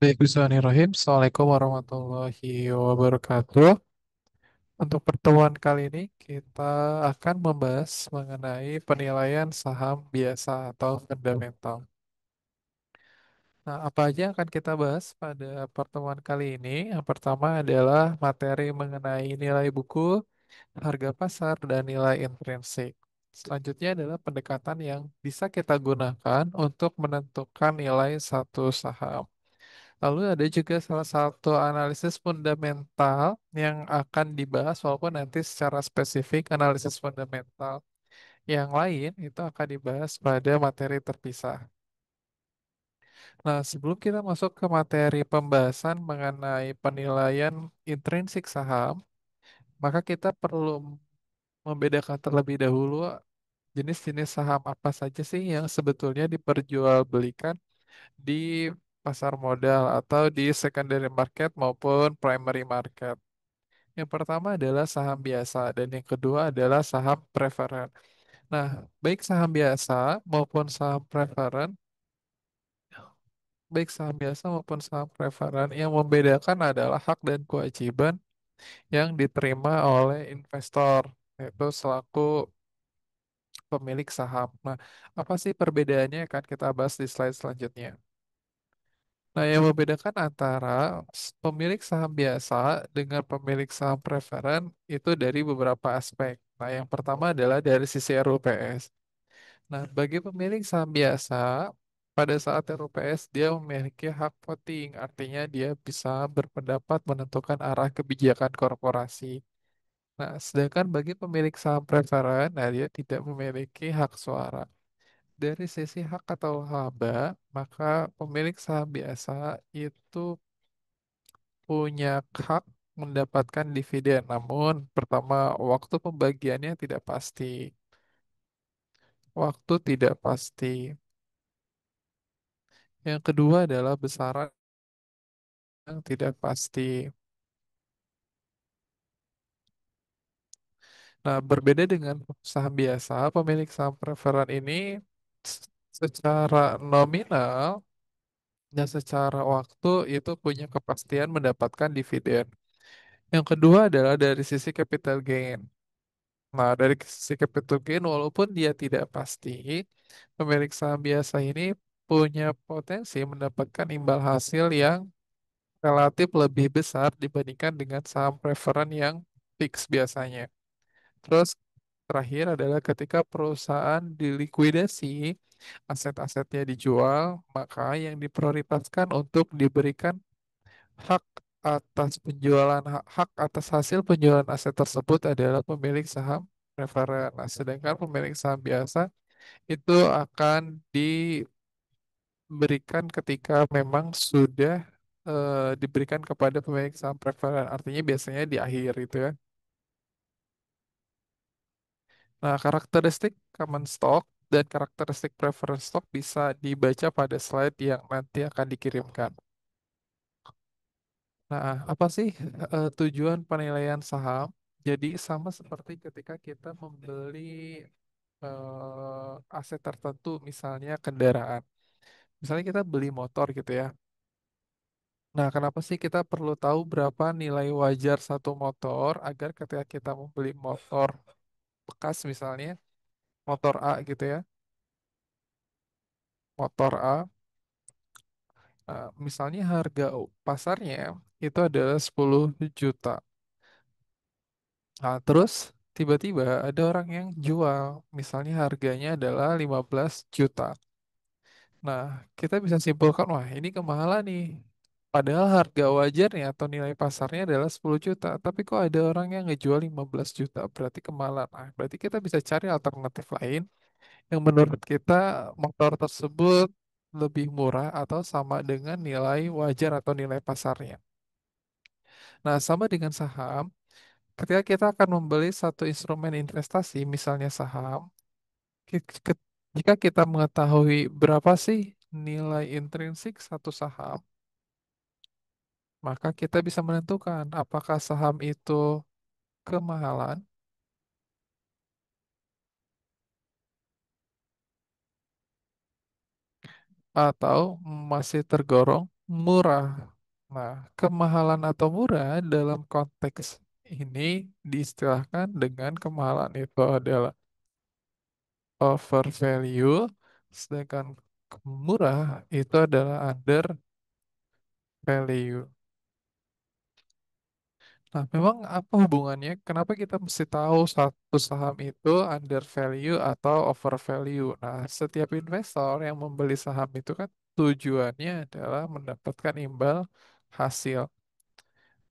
Baik, Bismillahirrahmanirrahim. Assalamualaikum warahmatullahi wabarakatuh. Untuk pertemuan kali ini kita akan membahas mengenai penilaian saham biasa atau fundamental. Nah, apa aja yang akan kita bahas pada pertemuan kali ini? Yang pertama adalah materi mengenai nilai buku, harga pasar, dan nilai intrinsik. Selanjutnya adalah pendekatan yang bisa kita gunakan untuk menentukan nilai satu saham. Lalu ada juga salah satu analisis fundamental yang akan dibahas walaupun nanti secara spesifik analisis fundamental yang lain itu akan dibahas pada materi terpisah. Nah, sebelum kita masuk ke materi pembahasan mengenai penilaian intrinsik saham, maka kita perlu membedakan terlebih dahulu jenis-jenis saham apa saja sih yang sebetulnya diperjualbelikan di pasar modal atau di secondary market maupun primary market. Yang pertama adalah saham biasa dan yang kedua adalah saham preferen. Nah, baik saham biasa maupun saham preferen, baik saham biasa maupun saham preferen yang membedakan adalah hak dan kewajiban yang diterima oleh investor, yaitu selaku pemilik saham. Nah, apa sih perbedaannya akan kita bahas di slide selanjutnya. Nah, yang membedakan antara pemilik saham biasa dengan pemilik saham preferen itu dari beberapa aspek. Nah, yang pertama adalah dari sisi RUPS. Nah, bagi pemilik saham biasa, pada saat RUPS dia memiliki hak voting, artinya dia bisa berpendapat menentukan arah kebijakan korporasi. Nah, sedangkan bagi pemilik saham preferen, nah dia tidak memiliki hak suara. Dari sisi hak atau laba, maka pemilik saham biasa itu punya hak mendapatkan dividen. Namun, pertama, waktu pembagiannya tidak pasti. Waktu tidak pasti. Yang kedua adalah besaran yang tidak pasti. Nah, berbeda dengan saham biasa, pemilik saham preferen ini s- secara nominal dan secara waktu itu punya kepastian mendapatkan dividen. Yang kedua adalah dari sisi capital gain. Nah, dari sisi capital gain, walaupun dia tidak pasti, pemilik saham biasa ini punya potensi mendapatkan imbal hasil yang relatif lebih besar dibandingkan dengan saham preferen yang fix biasanya. Terus terakhir adalah ketika perusahaan dilikuidasi, aset-asetnya dijual, maka yang diprioritaskan untuk diberikan hak atas penjualan hak atas hasil penjualan aset tersebut adalah pemilik saham preferen. Nah, sedangkan pemilik saham biasa itu akan diberikan ketika memang sudah diberikan kepada pemilik saham preferen. Artinya biasanya di akhir itu ya. Nah, karakteristik common stock dan karakteristik preference stock bisa dibaca pada slide yang nanti akan dikirimkan. Nah, apa sih tujuan penilaian saham? Jadi sama seperti ketika kita membeli aset tertentu, misalnya kendaraan. Misalnya kita beli motor gitu ya. Nah, kenapa sih kita perlu tahu berapa nilai wajar satu motor agar ketika kita membeli motor bekas misalnya, motor A gitu ya, motor A, misalnya harga pasarnya itu adalah 10 juta. Nah, terus tiba-tiba ada orang yang jual, misalnya harganya adalah 15 juta. Nah, kita bisa simpulkan, wah ini kemahalan nih. Padahal harga wajarnya atau nilai pasarnya adalah 10 juta, tapi kok ada orang yang ngejual 15 juta, berarti kemahalan. Nah, berarti kita bisa cari alternatif lain yang menurut kita motor tersebut lebih murah atau sama dengan nilai wajar atau nilai pasarnya. Nah, sama dengan saham, ketika kita akan membeli satu instrumen investasi, misalnya saham, ki- ke- jika kita mengetahui berapa sih nilai intrinsik satu saham, maka kita bisa menentukan apakah saham itu kemahalan atau masih tergolong. murah. Nah, kemahalan atau murah dalam konteks ini diistilahkan dengan kemahalan itu adalah over value, sedangkan murah itu adalah under value. Nah, memang apa hubungannya? Kenapa kita mesti tahu satu saham itu under value atau over value? Nah, setiap investor yang membeli saham itu kan tujuannya adalah mendapatkan imbal hasil.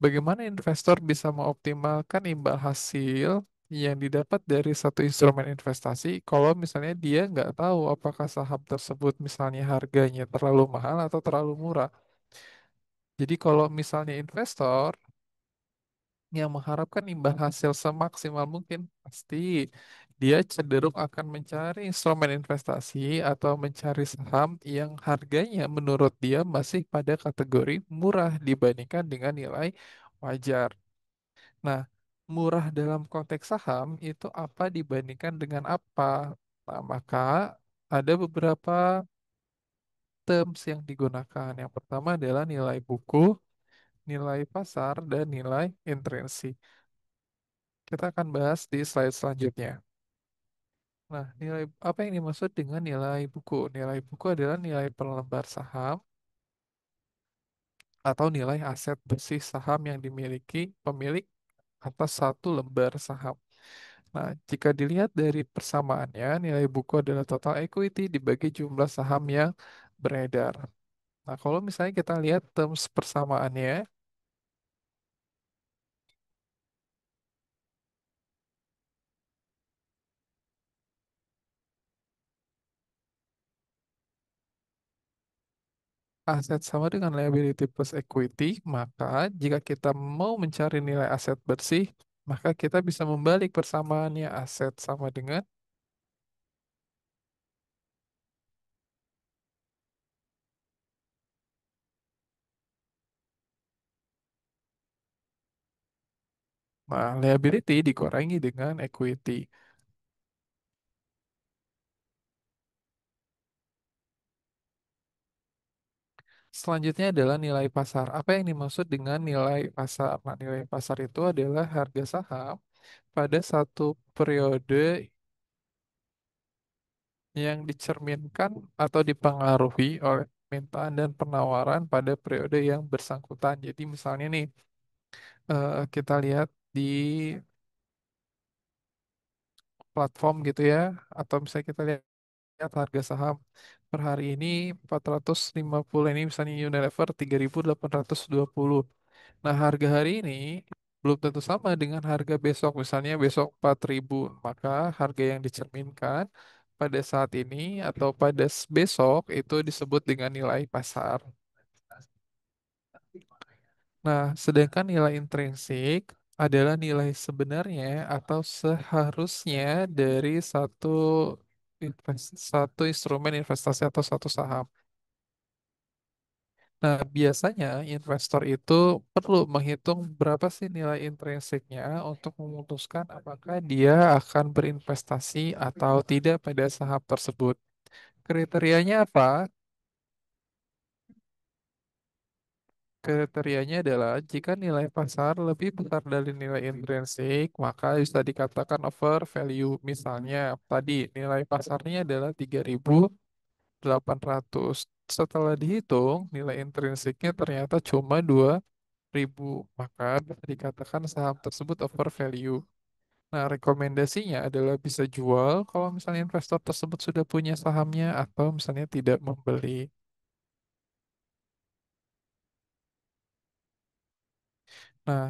Bagaimana investor bisa mengoptimalkan imbal hasil yang didapat dari satu instrumen investasi kalau misalnya dia nggak tahu apakah saham tersebut misalnya harganya terlalu mahal atau terlalu murah. Jadi kalau misalnya investor yang mengharapkan imbal hasil semaksimal mungkin, pasti dia cenderung akan mencari instrumen investasi atau mencari saham yang harganya menurut dia masih pada kategori murah dibandingkan dengan nilai wajar. Nah, murah dalam konteks saham itu apa dibandingkan dengan apa? Nah, maka ada beberapa terms yang digunakan. Yang pertama adalah nilai buku, nilai pasar, dan nilai intrinsik. Kita akan bahas di slide selanjutnya. Nah, nilai apa yang dimaksud dengan nilai buku? Nilai buku adalah nilai per lembar saham atau nilai aset bersih saham yang dimiliki pemilik atas satu lembar saham. Nah, jika dilihat dari persamaannya, nilai buku adalah total equity dibagi jumlah saham yang beredar. Nah, kalau misalnya kita lihat terms persamaannya, aset sama dengan liability plus equity, maka jika kita mau mencari nilai aset bersih, maka kita bisa membalik persamaannya aset sama dengan liability dikurangi dengan equity. Selanjutnya adalah nilai pasar. Apa yang dimaksud dengan nilai pasar? Nah, nilai pasar itu adalah harga saham pada satu periode yang dicerminkan atau dipengaruhi oleh permintaan dan penawaran pada periode yang bersangkutan. Jadi misalnya nih, kita lihat di platform gitu ya, atau misalnya kita lihat harga saham per hari ini 450, ini misalnya Unilever 3.820. Nah, harga hari ini belum tentu sama dengan harga besok, misalnya besok 4.000. Maka harga yang dicerminkan pada saat ini atau pada besok itu disebut dengan nilai pasar. Nah, sedangkan nilai intrinsik adalah nilai sebenarnya atau seharusnya dari satu instrumen investasi atau satu saham. Nah, biasanya investor itu perlu menghitung berapa sih nilai intrinsiknya untuk memutuskan apakah dia akan berinvestasi atau tidak pada saham tersebut. Kriterianya apa? Kriterianya adalah jika nilai pasar lebih besar dari nilai intrinsik, maka bisa dikatakan over value. Misalnya, tadi nilai pasarnya adalah 3.800. Setelah dihitung, nilai intrinsiknya ternyata cuma 2.000, maka bisa dikatakan saham tersebut over value. Nah, rekomendasinya adalah bisa jual kalau misalnya investor tersebut sudah punya sahamnya atau misalnya tidak membeli. Nah,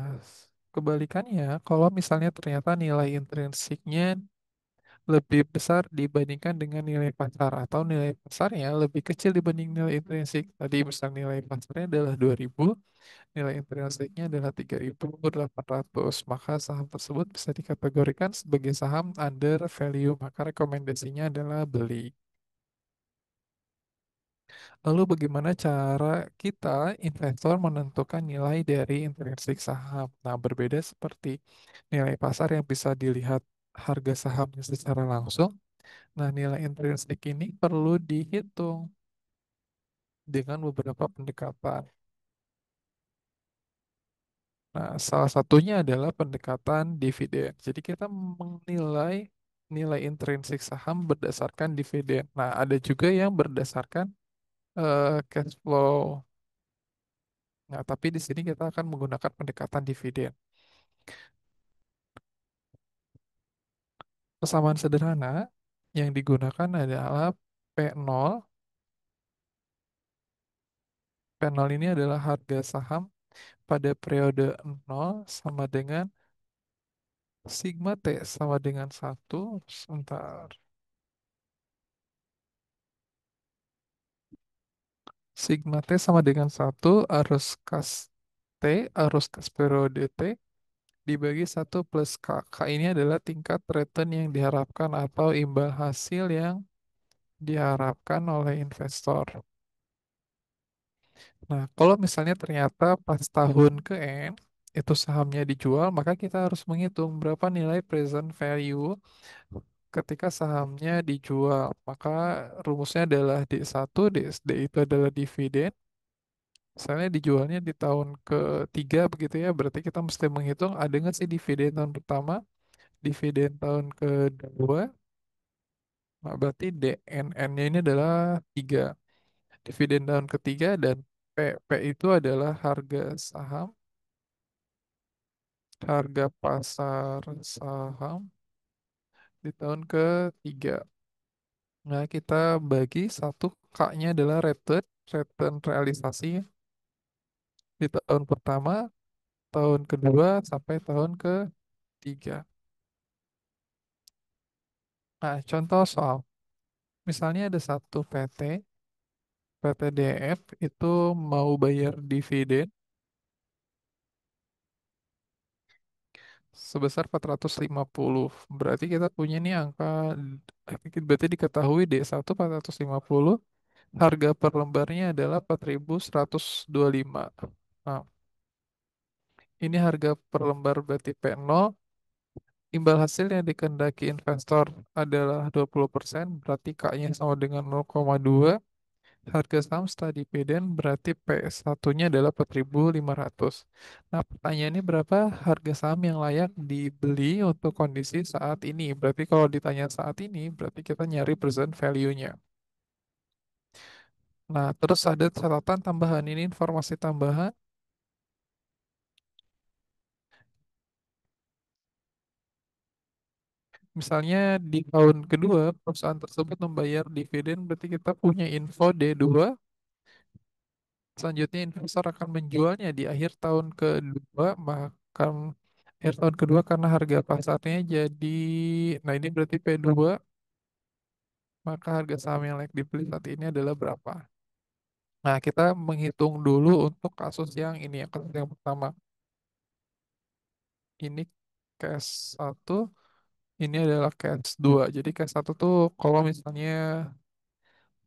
kebalikannya, kalau misalnya ternyata nilai intrinsiknya lebih besar dibandingkan dengan nilai pasar atau nilai pasarnya lebih kecil dibanding nilai intrinsik. Tadi misal nilai pasarnya adalah 2.000, nilai intrinsiknya adalah 3.800, maka saham tersebut bisa dikategorikan sebagai saham under value, maka rekomendasinya adalah beli. Lalu bagaimana cara kita investor menentukan nilai dari intrinsik saham? Nah, berbeda seperti nilai pasar yang bisa dilihat harga sahamnya secara langsung. Nah, nilai intrinsik ini perlu dihitung. dengan beberapa pendekatan. Nah, salah satunya adalah pendekatan dividen. Jadi kita menilai nilai intrinsik saham berdasarkan dividen. Nah, ada juga yang berdasarkan cash flow. Nah, tapi di sini kita akan menggunakan pendekatan dividen. Persamaan sederhana yang digunakan adalah P0. P0 ini adalah harga saham pada periode 0 sama dengan sigma T sama dengan 1. Sebentar. Sigma T sama dengan 1 arus kas T, arus kas periode T, dibagi 1 plus K. K ini adalah tingkat return yang diharapkan atau imbal hasil yang diharapkan oleh investor. Nah, kalau misalnya ternyata pas tahun ke N itu sahamnya dijual, maka kita harus menghitung berapa nilai present value ketika sahamnya dijual. Maka rumusnya adalah D1, DSD itu adalah dividen. Misalnya dijualnya di tahun ketiga begitu ya, berarti kita mesti menghitung ada nggak sih dividen tahun pertama, dividen tahun kedua, nah berarti DNN-nya ini adalah 3. Dividen tahun ketiga dan P itu adalah harga saham, harga pasar saham di tahun ketiga. Nah, kita bagi satu K-nya adalah return realisasi di tahun pertama, tahun kedua, sampai tahun ketiga. Nah, contoh soal, misalnya ada satu PT, PTDF itu mau bayar dividen sebesar 450. Berarti kita punya nih angka, berarti diketahui D1 450, harga per lembarnya adalah 4.125. Nah, ini harga per lembar berarti P0. Imbal hasil yang dikehendaki investor adalah 20%, berarti K-nya sama dengan 0,2. Harga saham setelah dividen berarti P1-nya adalah 4.500. Nah, pertanyaannya berapa harga saham yang layak dibeli untuk kondisi saat ini? Berarti kalau ditanya saat ini, berarti kita nyari present value-nya. Nah, terus ada catatan tambahan, ini informasi tambahan. Misalnya di tahun kedua perusahaan tersebut membayar dividen, berarti kita punya info D2. Selanjutnya investor akan menjualnya di akhir tahun kedua, maka akhir tahun kedua karena harga pasarnya jadi, nah ini berarti P2, maka harga saham yang layak dibeli saat ini adalah berapa? Nah, kita menghitung dulu untuk kasus yang ini ya, kasus yang pertama. Ini case satu, ini adalah case 2. Jadi case satu tuh kalau misalnya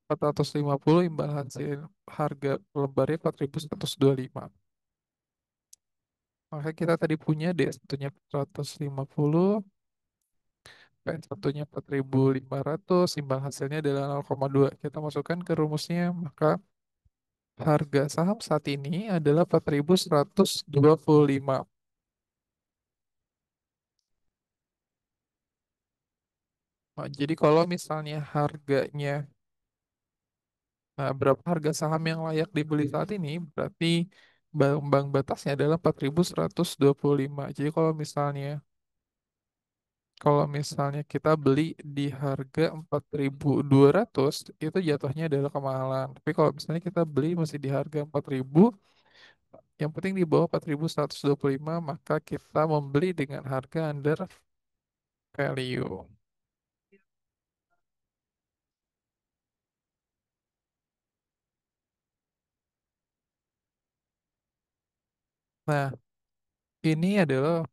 450 imbal hasil harga per lembarnya 4.125. Maka kita tadi punya D satunya 450, P satunya 4.500, imbal hasilnya adalah 0,2. Kita masukkan ke rumusnya, maka harga saham saat ini adalah 4.125. Nah, jadi kalau misalnya harganya, nah, berapa harga saham yang layak dibeli saat ini, berarti bang batasnya adalah 4.125. Jadi kalau misalnya kita beli di harga 4.200 itu jatuhnya adalah kemahalan. Tapi kalau misalnya kita beli masih di harga 4.000, yang penting di bawah 4.125, maka kita membeli dengan harga under value. Nah, ini adalah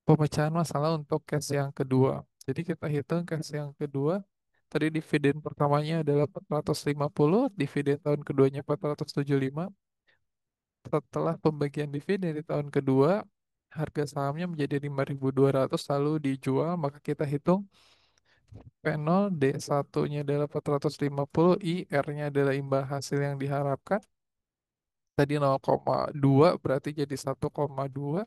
pemecahan masalah untuk case yang kedua. Jadi kita hitung case yang kedua. Tadi dividen pertamanya adalah 450, dividen tahun keduanya 475. Setelah pembagian dividen di tahun kedua, harga sahamnya menjadi 5.200 lalu dijual, maka kita hitung P0, D1-nya adalah 450, I, R-nya adalah imbal hasil yang diharapkan. Tadi 0,2 berarti jadi 1,2.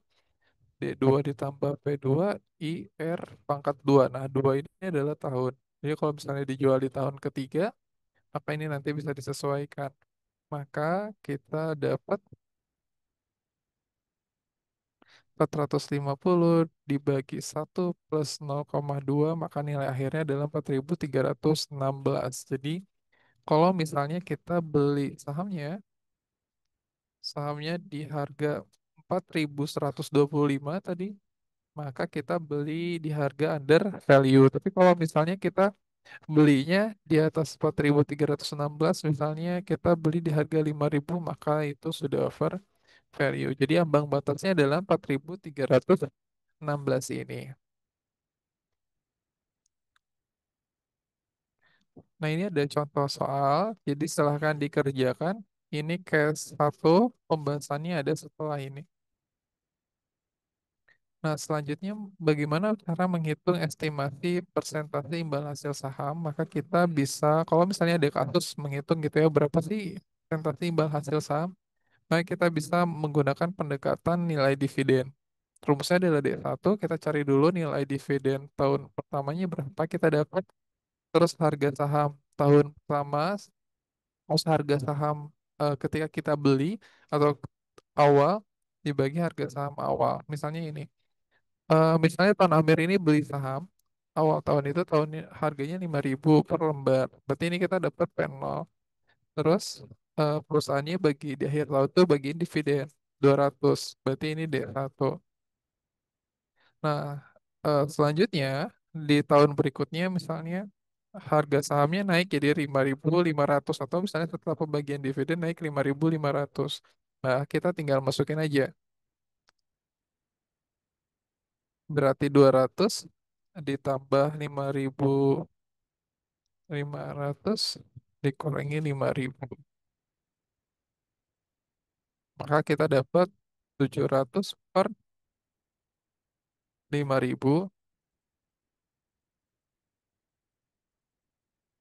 D2 ditambah P2, I, R pangkat 2. Nah, 2 ini adalah tahun. Jadi kalau misalnya dijual di tahun ketiga, maka ini nanti bisa disesuaikan. Maka kita dapat 450 dibagi 1 plus 0,2, maka nilai akhirnya adalah 4.316. Jadi kalau misalnya kita beli sahamnya di harga 4.125 tadi, maka kita beli di harga under value. Tapi kalau misalnya kita belinya di atas 4.316, misalnya kita beli di harga 5.000, maka itu sudah over value. Jadi ambang batasnya adalah 4.316 ini. Nah, ini ada contoh soal, jadi silahkan dikerjakan. Ini case satu, pembahasannya ada setelah ini. Nah, selanjutnya bagaimana cara menghitung estimasi persentase imbal hasil saham? Maka kita bisa, kalau misalnya ada kasus menghitung gitu ya, berapa sih persentase imbal hasil saham? Maka kita bisa menggunakan pendekatan nilai dividen. Rumusnya adalah D1, kita cari dulu nilai dividen tahun pertamanya berapa kita dapat, terus harga saham tahun pertama, harga saham ketika kita beli atau awal dibagi harga saham awal. Misalnya ini. Misalnya tahun Amir ini beli saham awal tahun itu harganya 5.000 per lembar. Berarti ini kita dapat P0. Terus perusahaannya bagi di akhir tahun itu bagiin dividen 200. Berarti ini D1. Nah, selanjutnya di tahun berikutnya misalnya harga sahamnya naik jadi 5.500, atau misalnya setelah pembagian dividen naik 5.500. Nah, kita tinggal masukin aja. Berarti 200 ditambah 5.500 dikurangi 5.000. Maka kita dapat 700 per 5.000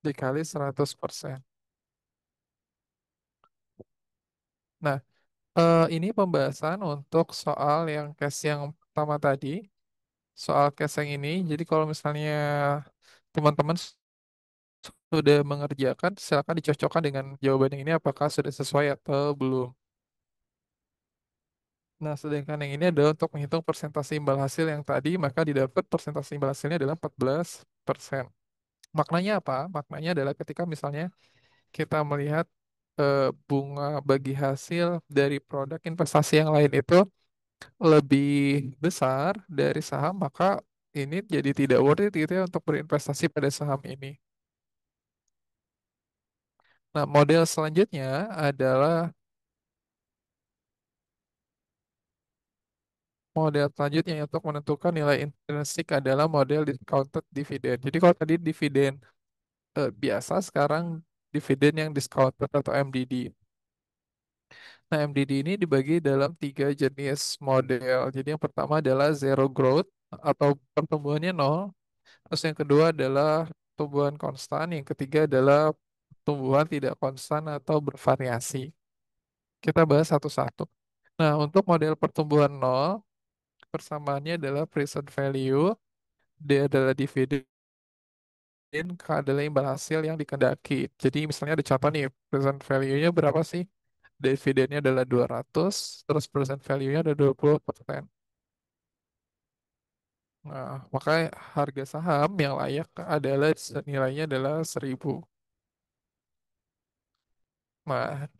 dikali 100%. Nah, ini pembahasan untuk soal yang case yang pertama tadi. Soal case yang ini, jadi kalau misalnya teman-teman sudah mengerjakan, silakan dicocokkan dengan jawaban yang ini apakah sudah sesuai atau belum. Nah, sedangkan yang ini adalah untuk menghitung persentase imbal hasil yang tadi, maka didapat persentase imbal hasilnya adalah 14%. Maknanya apa? Maknanya adalah ketika misalnya kita melihat bunga bagi hasil dari produk investasi yang lain itu lebih besar dari saham, maka ini jadi tidak worth it gitu ya untuk berinvestasi pada saham ini. Nah, model selanjutnya adalah model selanjutnya untuk menentukan nilai intrinsik adalah model discounted dividend. Jadi kalau tadi dividen biasa, sekarang dividen yang discounted atau MDD. Nah, MDD ini dibagi dalam tiga jenis model. Jadi yang pertama adalah zero growth atau pertumbuhannya nol. Terus yang kedua adalah pertumbuhan konstan. Yang ketiga adalah pertumbuhan tidak konstan atau bervariasi. Kita bahas satu-satu. Nah, untuk model pertumbuhan nol, persamaannya adalah present value, D adalah dividen, K adalah imbal hasil yang dikendaki. Jadi misalnya ada contoh nih, present value-nya berapa sih? Dividennya adalah 200, terus present value-nya ada 20%. Nah, maka harga saham yang layak adalah nilainya adalah 1.000. Nah,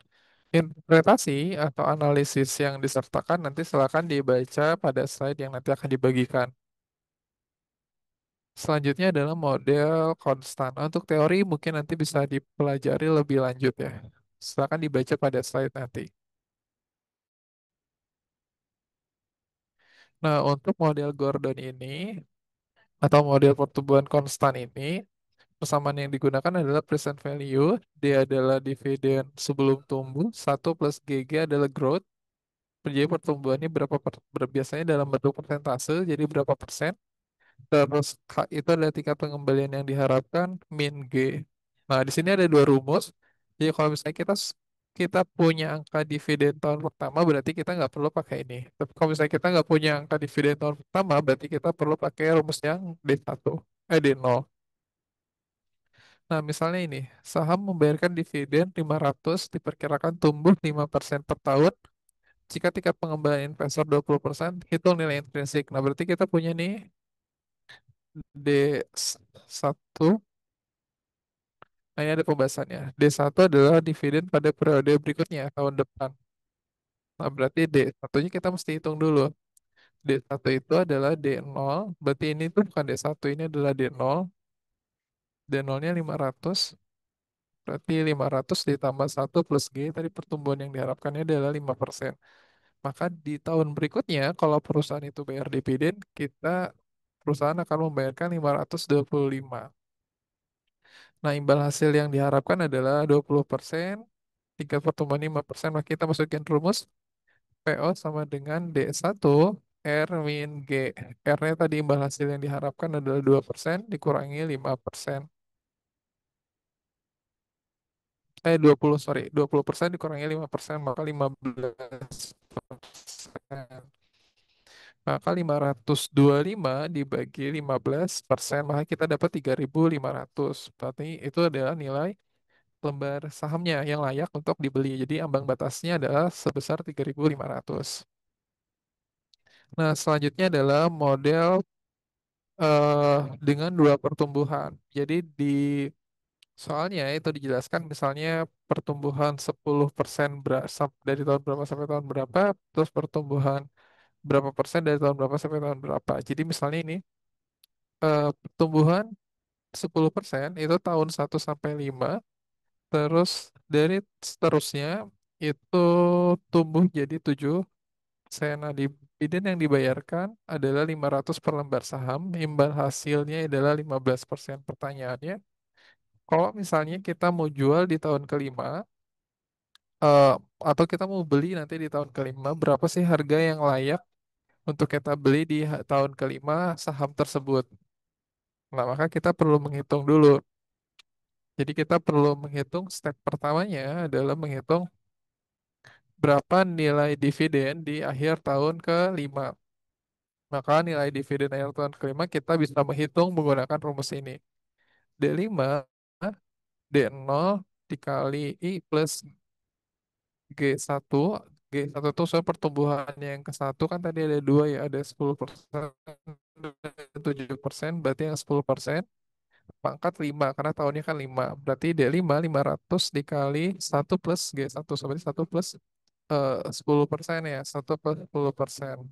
interpretasi atau analisis yang disertakan nanti silakan dibaca pada slide yang nanti akan dibagikan. Selanjutnya adalah model konstan. Untuk teori mungkin nanti bisa dipelajari lebih lanjut ya. Silakan dibaca pada slide nanti. Nah, untuk model Gordon ini atau model pertumbuhan konstan ini, persamaan yang digunakan adalah present value, dia adalah dividen sebelum tumbuh, 1 plus GG adalah growth. Jadi pertumbuhannya biasanya dalam bentuk persentase, jadi berapa persen. Terus K itu adalah tingkat pengembalian yang diharapkan min G. Nah, di sini ada dua rumus. Jadi kalau misalnya kita punya angka dividen tahun pertama, berarti kita nggak perlu pakai ini. Tapi kalau misalnya kita nggak punya angka dividen tahun pertama, berarti kita perlu pakai rumus yang D1, D0. Nah, misalnya ini, saham membayarkan dividen 500 diperkirakan tumbuh 5% per tahun. Jika tingkat pengembalian investor 20%, hitung nilai intrinsik. Nah, berarti kita punya nih D1. Nah, ini ada pembahasannya. D1 adalah dividen pada periode berikutnya, tahun depan. Nah, berarti D1-nya kita mesti hitung dulu. D1 itu adalah D0, berarti ini tuh bukan D1, ini adalah D0. D0-nya 500, berarti 500 ditambah 1 plus G, tadi pertumbuhan yang diharapkannya adalah 5%. Maka di tahun berikutnya, kalau perusahaan itu bayar dividen, perusahaan akan membayarkan 525. Nah, imbal hasil yang diharapkan adalah 20%, tingkat pertumbuhan 5%, maka kita masukin rumus PO sama dengan D1 R min G. R-nya tadi imbal hasil yang diharapkan adalah 2% dikurangi 5%. 20, sorry. 20% dikurangi 5%, maka 15%. Maka 525 dibagi 15%, maka kita dapat 3.500. Berarti itu adalah nilai lembar sahamnya yang layak untuk dibeli. Jadi ambang batasnya adalah sebesar 3.500. Nah, selanjutnya adalah model dengan dua pertumbuhan. Jadi di soalnya itu dijelaskan misalnya pertumbuhan 10% dari tahun berapa sampai tahun berapa, terus pertumbuhan berapa persen dari tahun berapa sampai tahun berapa. Jadi misalnya ini pertumbuhan 10% itu tahun 1 sampai 5, terus dari seterusnya itu tumbuh jadi 7%. Nah, dividen yang dibayarkan adalah 500 per lembar saham, imbal hasilnya adalah 15%. Pertanyaannya, kalau misalnya kita mau jual di tahun kelima, eh, atau kita mau beli nanti di tahun kelima, berapa sih harga yang layak untuk kita beli di tahun kelima saham tersebut? Nah, maka kita perlu menghitung dulu. Jadi kita perlu menghitung step pertamanya adalah menghitung berapa nilai dividen di akhir tahun kelima. Maka nilai dividen akhir tahun kelima kita bisa menghitung menggunakan rumus ini. D5, D0 dikali I plus G1. G1 itu soal pertumbuhan yang ke satu kan tadi ada dua ya, ada 10% dan 7%, berarti yang 10% pangkat 5 karena tahunnya kan 5. Berarti D5 500 dikali 1 plus G1, berarti 10% ya, 1 plus 10%.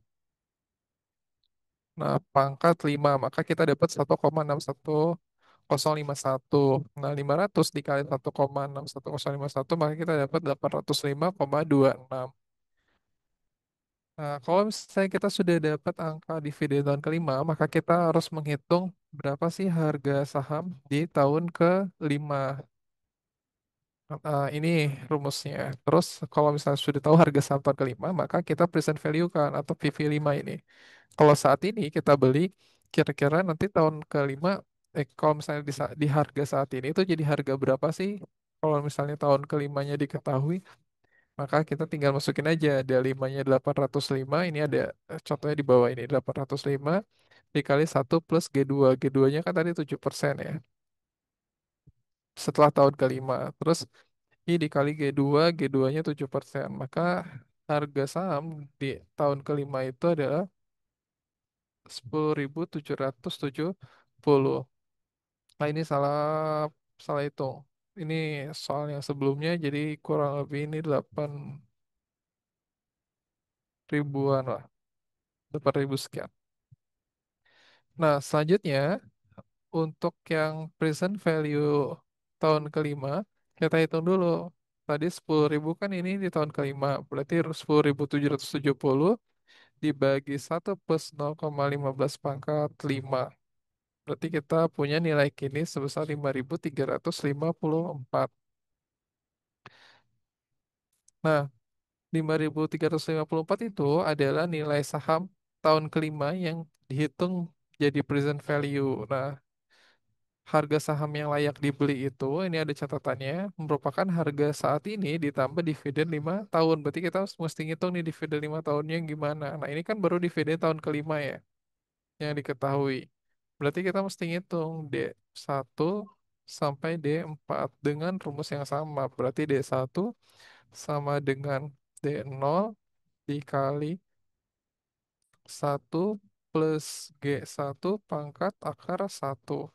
Nah, pangkat 5, maka kita dapat 1,61051. Nah, 500 dikali 1,61051, maka kita dapat 805,26. Nah, kalau misalnya kita sudah dapat angka dividen tahun kelima, maka kita harus menghitung berapa sih harga saham di tahun kelima. Ini rumusnya. Terus kalau misalnya sudah tahu harga saham tahun kelima, maka kita present value kan atau PV5 ini. Kalau saat ini kita beli, kira-kira nanti tahun kelima, kalau misalnya di harga saat ini itu jadi harga berapa sih? Kalau misalnya tahun kelimanya diketahui, maka kita tinggal masukin aja. Ada 5-nya 805, ini ada contohnya di bawah ini 805 dikali 1 plus G2. G2-nya kan tadi 7% ya. Setelah tahun kelima. Terus ini dikali G2, G2-nya 7%. Maka harga saham di tahun kelima itu adalah 10.770. Nah, ini salah salah hitung. Ini soal yang sebelumnya jadi kurang lebih ini 8 ribuan lah. 8.000 sekian. Nah, selanjutnya untuk yang present value tahun kelima, kita hitung dulu. Tadi 10.000 kan ini di tahun kelima, berarti 10.770 dibagi 1 plus 0,15 pangkat 5. Berarti kita punya nilai kini sebesar 5.354. Nah, 5.354 itu adalah nilai saham tahun kelima yang dihitung jadi present value. Nah, harga saham yang layak dibeli itu, ini ada catatannya, merupakan harga saat ini ditambah dividen 5 tahun. Berarti kita mesti ngitung nih dividen 5 tahunnya gimana. Nah, ini kan baru dividen tahun kelima ya, yang diketahui. Berarti kita mesti ngitung D1 sampai D4 dengan rumus yang sama. Berarti D1 sama dengan D0 dikali 1 plus G1 pangkat akar 1.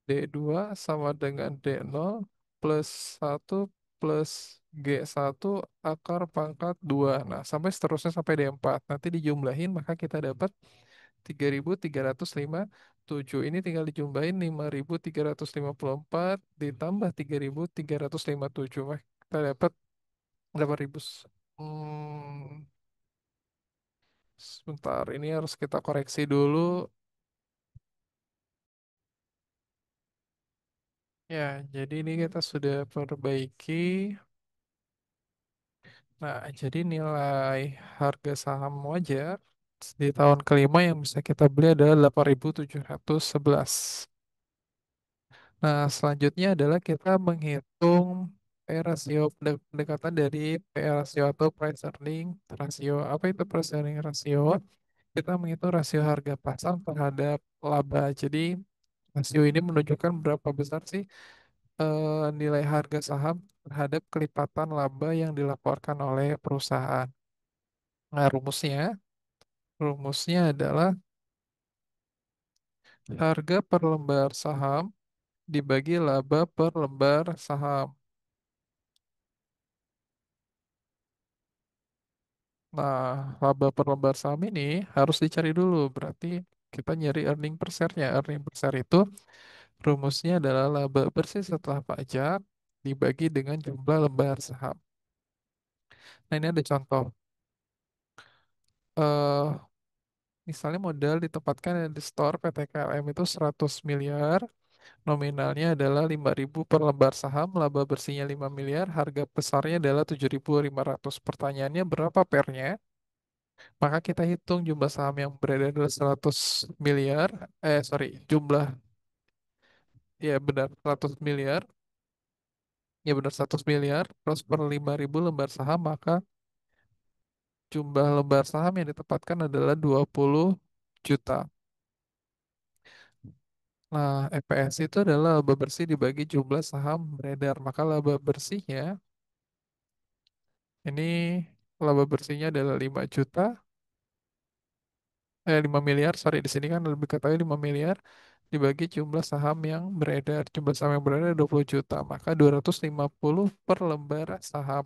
D2 sama dengan D0 plus 1 plus G1 akar pangkat 2. Nah, sampai seterusnya sampai D4. Nanti dijumlahin maka kita dapat 3.357. Ini tinggal dijumlahin 5.354 ditambah 3.357. Maka kita dapat 8.000. Hmm, sebentar, ini harus kita koreksi dulu. Ya, jadi ini kita sudah perbaiki. Nah, jadi nilai harga saham wajar di tahun kelima yang bisa kita beli adalah 8.711. Nah, selanjutnya adalah kita menghitung rasio pendekatan dari rasio atau price earning rasio. Apa itu price earning rasio? Kita menghitung rasio harga pasar terhadap laba. Jadi, rasio ini menunjukkan berapa besar sih nilai harga saham terhadap kelipatan laba yang dilaporkan oleh perusahaan. Nah, rumusnya adalah harga per lembar saham dibagi laba per lembar saham. Nah, laba per lembar saham ini harus dicari dulu. Berarti kita nyari earning per share-nya. Earning per share itu rumusnya adalah laba bersih setelah pajak dibagi dengan jumlah lembar saham. Nah, ini ada contoh. eh Misalnya modal ditempatkan di store PT KLM itu 100 miliar. Nominalnya adalah 5.000 per lembar saham, laba bersihnya 5 miliar, harga besarnya adalah 7.500. Pertanyaannya berapa pernya? Maka kita hitung jumlah saham yang beredar adalah 100 miliar, sorry, jumlah, ya benar 100 miliar, ya benar 100 miliar, terus per 5.000 lembar saham, maka jumlah lembar saham yang ditempatkan adalah 20 juta. Nah, EPS itu adalah laba bersih dibagi jumlah saham beredar. Maka laba bersihnya, ini laba bersihnya adalah 5 juta, 5 miliar, sorry di sini kan lebih ketahui 5 miliar dibagi jumlah saham yang beredar. Jumlah saham yang beredar 20 juta, maka 250 per lembar saham.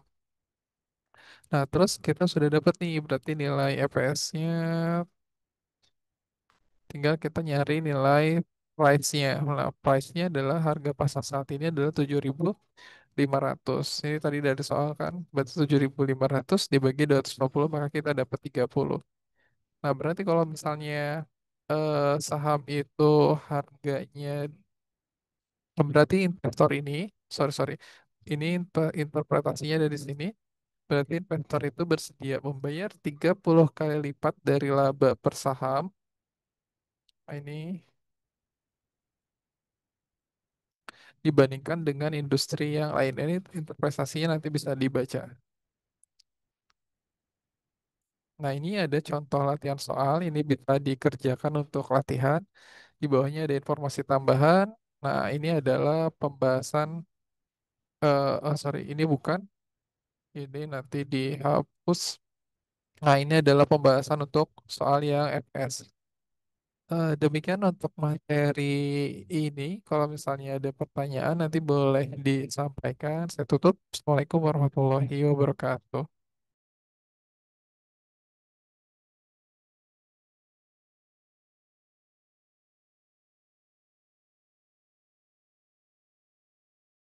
Nah, terus kita sudah dapat nih berarti nilai EPS-nya, tinggal kita nyari nilai price-nya. Nah, price-nya adalah harga pasar saat ini adalah 7.500. Ini tadi dari soal kan, berarti 7.500 dibagi 250 maka kita dapat 30. Nah, berarti kalau misalnya saham itu harganya, berarti investor ini, sorry, sorry, ini interpretasinya dari sini, berarti investor itu bersedia membayar 30 kali lipat dari laba per saham. Nah, ini dibandingkan dengan industri yang lain. Ini interpretasinya nanti bisa dibaca. Nah, ini ada contoh latihan soal, ini bisa dikerjakan untuk latihan. Di bawahnya ada informasi tambahan. Nah, ini adalah pembahasan, sorry, ini bukan. Ini nanti dihapus. Nah, ini adalah pembahasan untuk soal yang FS. Demikian untuk materi ini. Kalau misalnya ada pertanyaan, nanti boleh disampaikan. Saya tutup. Assalamualaikum warahmatullahi wabarakatuh.